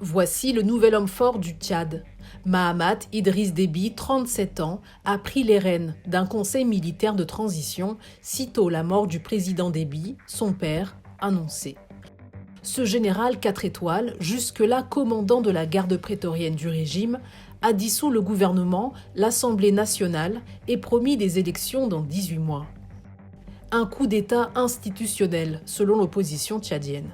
Voici le nouvel homme fort du Tchad. Mahamat Idriss Déby, 37 ans, a pris les rênes d'un conseil militaire de transition sitôt la mort du président Déby, son père, annoncée. Ce général 4 étoiles, jusque-là commandant de la garde prétorienne du régime, a dissous le gouvernement, l'Assemblée nationale et promis des élections dans 18 mois. Un coup d'État institutionnel, selon l'opposition tchadienne.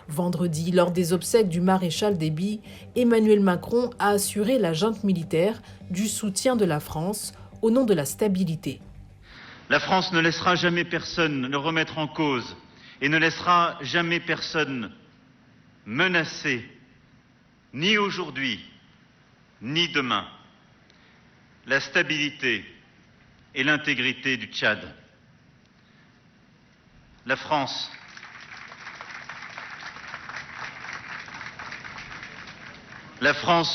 Vendredi, lors des obsèques du maréchal Déby, Emmanuel Macron a assuré la junte militaire du soutien de la France au nom de la stabilité. La France ne laissera jamais personne le remettre en cause et ne laissera jamais personne menacer, ni aujourd'hui, ni demain, la stabilité et l'intégrité du Tchad. La France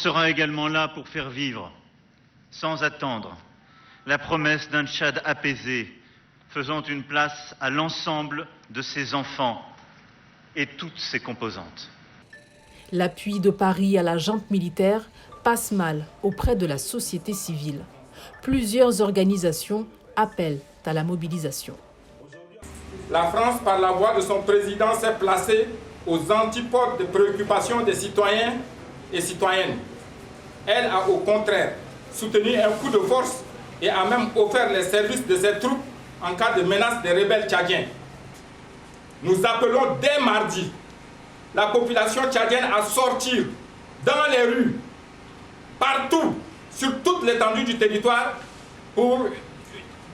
sera également là pour faire vivre, sans attendre, la promesse d'un Tchad apaisé, faisant une place à l'ensemble de ses enfants et toutes ses composantes. L'appui de Paris à la junte militaire passe mal auprès de la société civile. Plusieurs organisations appellent à la mobilisation. La France, par la voix de son président, s'est placée aux antipodes des préoccupations des citoyens et citoyennes. Elle a au contraire soutenu un coup de force et a même offert les services de ses troupes en cas de menace des rebelles tchadiens. Nous appelons dès mardi la population tchadienne à sortir dans les rues, partout, sur toute l'étendue du territoire, pour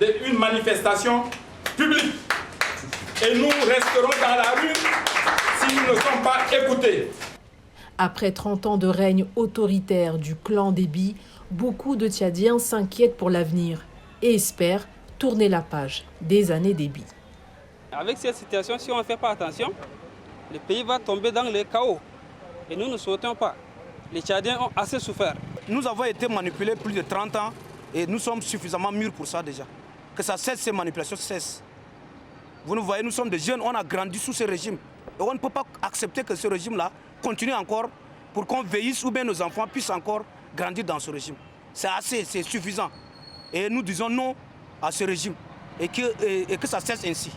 une manifestation publique. Et nous resterons dans la rue si nous ne sommes pas écoutés. Après 30 ans de règne autoritaire du clan Déby, beaucoup de Tchadiens s'inquiètent pour l'avenir et espèrent tourner la page des années Déby. Avec cette situation, si on ne fait pas attention, le pays va tomber dans le chaos. Et nous ne souhaitons pas. Les Tchadiens ont assez souffert. Nous avons été manipulés plus de 30 ans et nous sommes suffisamment mûrs pour ça déjà. Que ça cesse, ces manipulations cessent. Vous nous voyez, nous sommes des jeunes, on a grandi sous ce régime. Et on ne peut pas accepter que ce régime-là continue encore pour qu'on veillisse ou bien nos enfants puissent encore grandir dans ce régime. C'est assez, c'est suffisant. Et nous disons non à ce régime et que ça cesse ainsi.